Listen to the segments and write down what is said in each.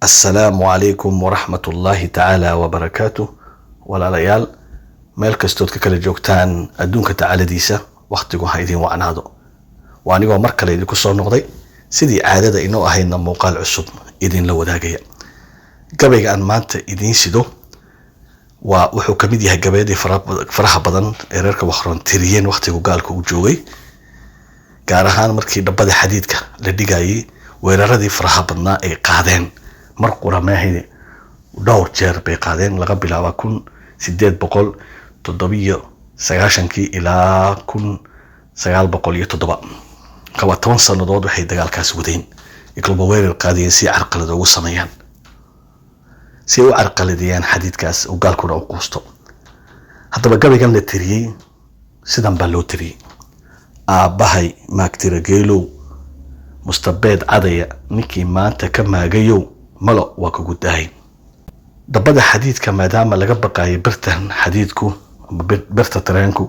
السلام عليكم ورحمة الله تعالى وبركاته. ولا ليال مeel kastood ka kala joogtaan adduunka tacaaladiisa waqtigu ha idin wacnaado. waa anigoo mar kale idinku soo noqday sidii caadada inoo ahaydna muuqaal cusub idin la wadaagaya. gabayga aan maanta idin sido waa wuxuu kamid yahay gabayadii faraha badan ee reerka Wakhroon tiriyeen waqtigu gaalku u joogay, gaar ahaan markii dhabbada xadiidka la dhigayay weeraradii faraha badnaa ay qaadeen. mar quramaahayde dhowr jeer bay qaadeen laga bilaabo 1897 ilaa 1907. kaba 10 sanadood waxay dagaalkaas wadeen iklaba weerar qaadiyeen si carqalad ugu sameeyaan, si u carqaladiyaan xadiidkaas uu gaalkuna u quusto. haddaba gabaygan la tiriyey sidan baa loo tiriyey: aabbahay maagtira geelow, mustabeed cadaya ninkii maanta ka maagayow, malo waa kugu dahay. dhabbada xadiidka maadaama laga baqaayay birtan xadiidku ama birta tareenku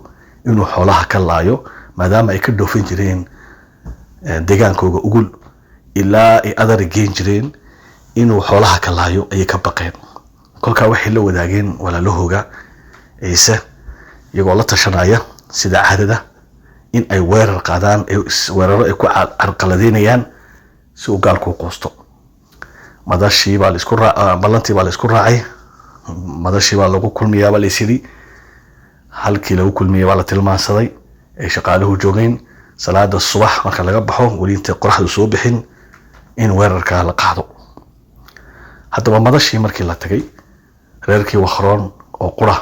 inuu xoolaha ka laayo, maadaama ay ka dhoofin jireen deegaankooga ugul ilaa ay adar geen jireen inuu xoolaha ka laayo ayay ka baqeen. kolkaa waxay la wadaageen walaalahooga ciise iyagoo la tashanaya sida caadada in ay weerar qaadaan, weeraro ay ku carqaladeynayaan si uu gaalku u quusto. madashii baa la isku raacay, ballantii baa la isku raacay, madashii baa lagu kulmiyaa baa la isiri. halkii lagu kulmiyay baa la tilmaansaday ay shaqaaluhu joogeen salaada subax marka laga baxo weli intay qoraxdu soo bixin in weerarka la qaado. haddaba madashii markii la tagay reerkii Wakhroon oo qura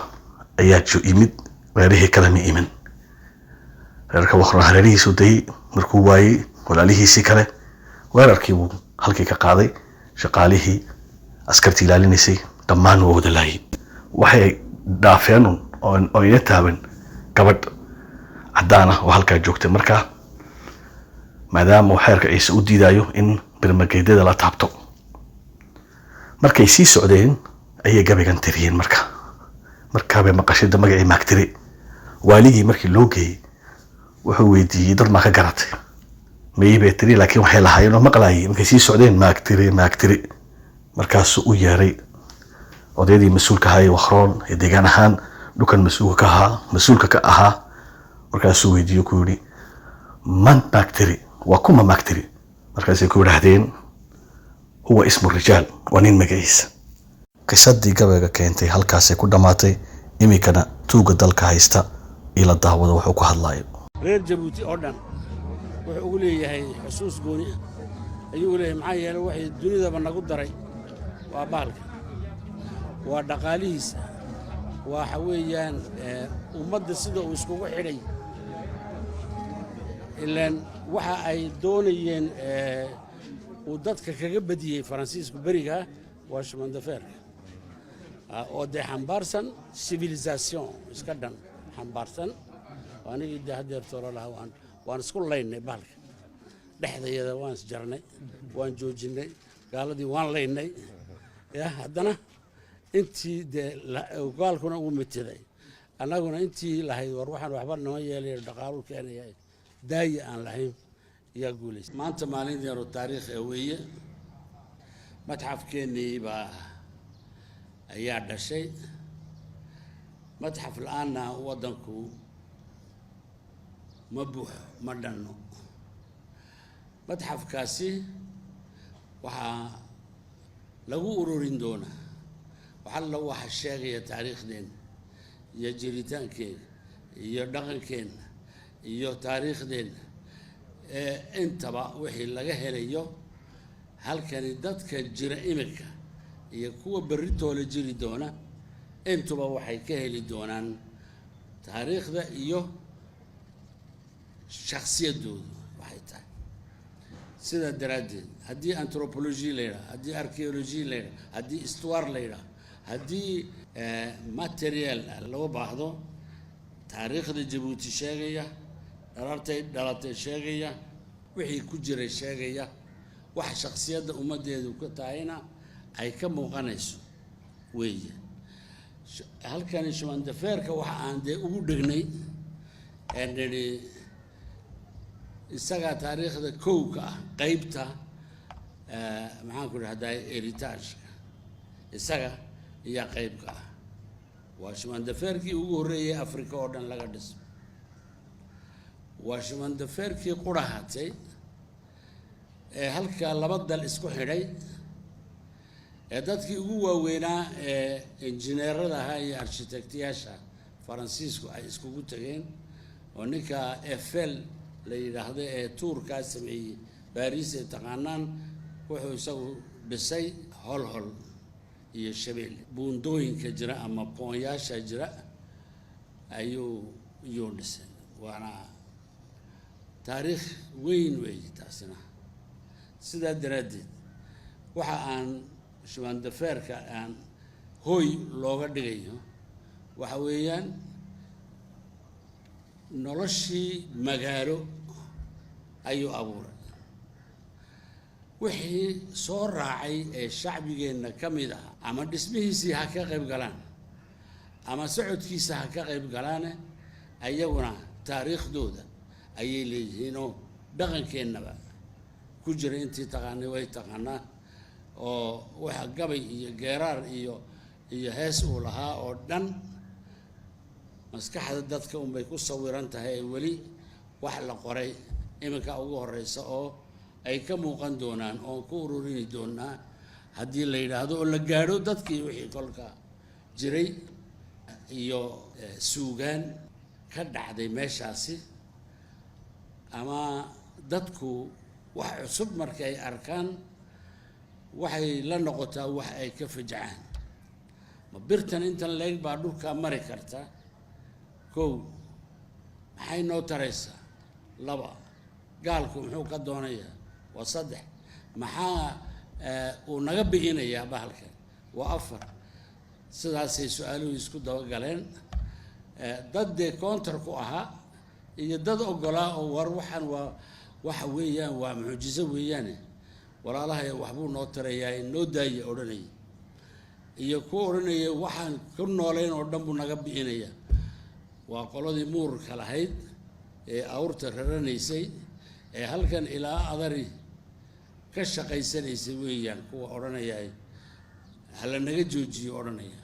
ayaa yimid, reerihii kale ma iman. reerka Wakhroon hareerihiisu dayay markuu waayay walaalihiisii kale, weerarkii buu halkii ka qaaday. shaqaalihii askartii ilaalinaysay dhammaan waa wada laayay. waxay dhaafeen oo ina taaban gabadh caddaan ah oo halkaa joogtay. markaa maadaama uu xeerka ciise u diidayo in birmageydada la taabto, markay sii socdeen ayay gabaygan tiriyeen. markaabay maqashada magacii maagtire. waaligii markii loo geeyey wuxuu weydiiyey dad maa ka garatay, maybe tiri, laakiin waxay lahaayeen oo maqlaayay markay sii socdeen maagtire. markaasuu u yeeray odaydii mas-uulka ahaa ee Wakhroon ee deegaan ahaan dhulkan mas-uulka ka ahaa. markaasuu weydiiyo ku yidhi man maagtire, waa kuma maagtire? markaasay ku yidhaahdeen huwa ismu rijaal, waa nin magaciisa. qisadii gabayga keentay halkaasay ku dhammaatay. iminkana tuuga dalka haysta ila daawada wuxuu ku hadlayo. reer Jabuuti oo dhan wuxuu ugu leeyahay xusuus gooni ah ayuu leeyahay, maxaa yeelay waxay dunidaba nagu daray waa bahalka, waa dhaqaalihiisa, waxa weeyaan ummadda sida uu iskugu xidhay. ilaan waxa ay doonayeen uu dadka kaga badiyey Faransiisku beriga waa shumandaferka oo dee xambaarsan civilisation iska dhan xambaarsan. anigii dee haddeer toolo lahaa waan isku laynay bahalka dhexdayada, waan isjarnay, waan joojinay, gaaladii waan laynay. haddana intii dee gaalkuna ugu mitiday, annaguna intii lahayd war waxaan waxba nama yeelay dhaqaalu keenaya daayi aan lahayn yaa guulaysay. maanta maalin yaro taariikh weeye. matxafkeennii baa ayaa dhashay. matxaf la-aanna waddanku ma buuxo, ma dhanno. matxafkaasi waxaa lagu ururin doonaa waxalla waxa sheegaya taariikhdeenna iyo jiritaankeenna iyo dhaqankeenna iyo taariikhdeenna intaba wixii laga helayo halkani dadka jira iminka iyo kuwa berritoola jiri doona intuba waxay ka heli doonaan taariikhda iyo shakhsiyaddoodu waxay tahay. sidaa daraaddeed haddii anthropology la yidhaha, haddii archaeology la yidhaha, haddii histoire la yidhaha, haddii material loo baahdo, taariikhda Jabuuti sheegaya, dhalatay sheegaya, wixii ku jiray sheegaya, wax shakhsiyadda ummaddeedu ka tahayna ay ka muuqanayso weeye. halkani shumandaferka waxa aan dee ugu dhegnay nidhi isagaa taariikhda kowka ah qaybta maxaan ku dhahdaa heritage isaga iyo qaybka ah waa shimandafeerkii ugu horreeyay Afrika oo dhan laga dhiso waa shimandafeerkii qurahatay ee halka laba dal isku xidhay ee dadkii ugu waaweynaa ee injineerada ahaa iyo architectyaasha Faransiisku ay iskugu tageen oo ninka Eiffel la yiraahdo ee tuurka sameeyay Paris ee taqaanaan wuxuu isagu dhisay hol iyo shabeel buundooyinka jira ama poonyaasha jira ayuu dhisay waana taariikh weyn weeye taasina sidaa daraaddeed waxa aan shimandafeerka aan hooy looga dhigayo waxa weeyaan noloshii magaalo ayuu abuuray wixii soo raacay ee shacbigeenna ka mid ah ama dhismihiisii ha ka qayb galaan ama socodkiisa ha ka qayb galaane ayaguna taariikhdooda ayay leeyihiinoo dhaqankeennaba ku jira intii taqaanay way taqaanaa oo waxa gabay iyo geeraar iyo hees uu lahaa oo dhan maskaxda dadka unbay ku sawiran tahay weli wax la qoray iminka ugu horeysa oo ay ka muuqan doonaan oo ku ururini doonaa haddii la yidhaahdo oo la gaadho dadkii wixii kolka jiray iyo suugaan ka dhacday meeshaasi ama dadku wax cusub markay ay arkaan waxay la noqotaa wax ay ka fajacaan ma birtan intan leeg baa dhulka mari karta kow maxay noo taraysaa laba gaalku muxuu ka doonayaa waa saddex maxaa uu naga bixinayaa bahalkan waa afar sidaasay su-aaluhu isku dabagaleen dad dee counter ku ahaa iyo dad ogolaa oo war waxaan waa waxa weeyaan waa mucjiso weeyaane walaalahay waxbuu noo tarayaa noo daaya odhanaya iyo ku odhanaya waxaan ku nooleyn oo dhan buu naga bixinayaa waa qoladii muurka lahayd ee awrta raranaysay ee halkan ilaa adari ka shaqaysanaysay weeyaan kuwa odhanaya hala naga joojiyo odhanaya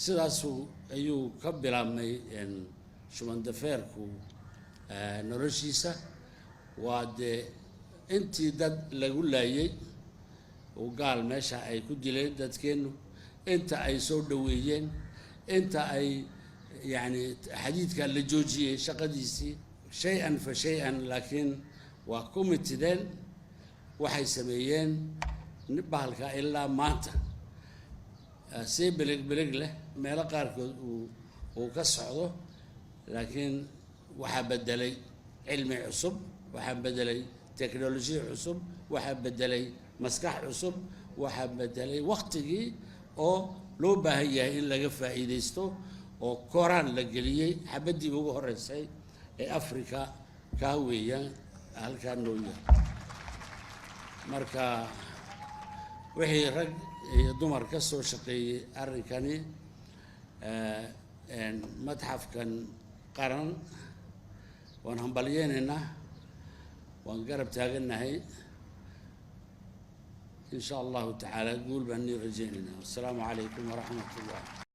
sidaasuu ayuu ka bilaabmay shimandafeerku noloshiisa waa dee intii dad lagu laayay oo gaal meesha ay ku dileen dadkeennu inta ay soo dhaweeyeen inta ay yani xadiidka la joojiyey shaqadiisii shay-an fa shay-an laakiin waa commitideen waxay sameeyeen bahalka ilaa maanta si beleg leh meelo qaarkood uu ka socdo laakiin waxaa bedelay cilmi cusub waxaa bedelay teknolojiya cusub waxaa bedelay maskax cusub waxaa bedelay waqtigii oo loo baahan yahay in laga faa'iidaysto oo koraan la geliyey xabaddii ugu horeysay ee Afrika kaa weeyaan halkaa noo yahay marka wixii rag iyo dumar ka soo shaqeeyey arrinkani madxafkan qaran waan hambalyeynaynaa waan garab taagannahay إن شاء الله تعالى قول بأني رجعنا. والسلام عليكم ورحمة الله.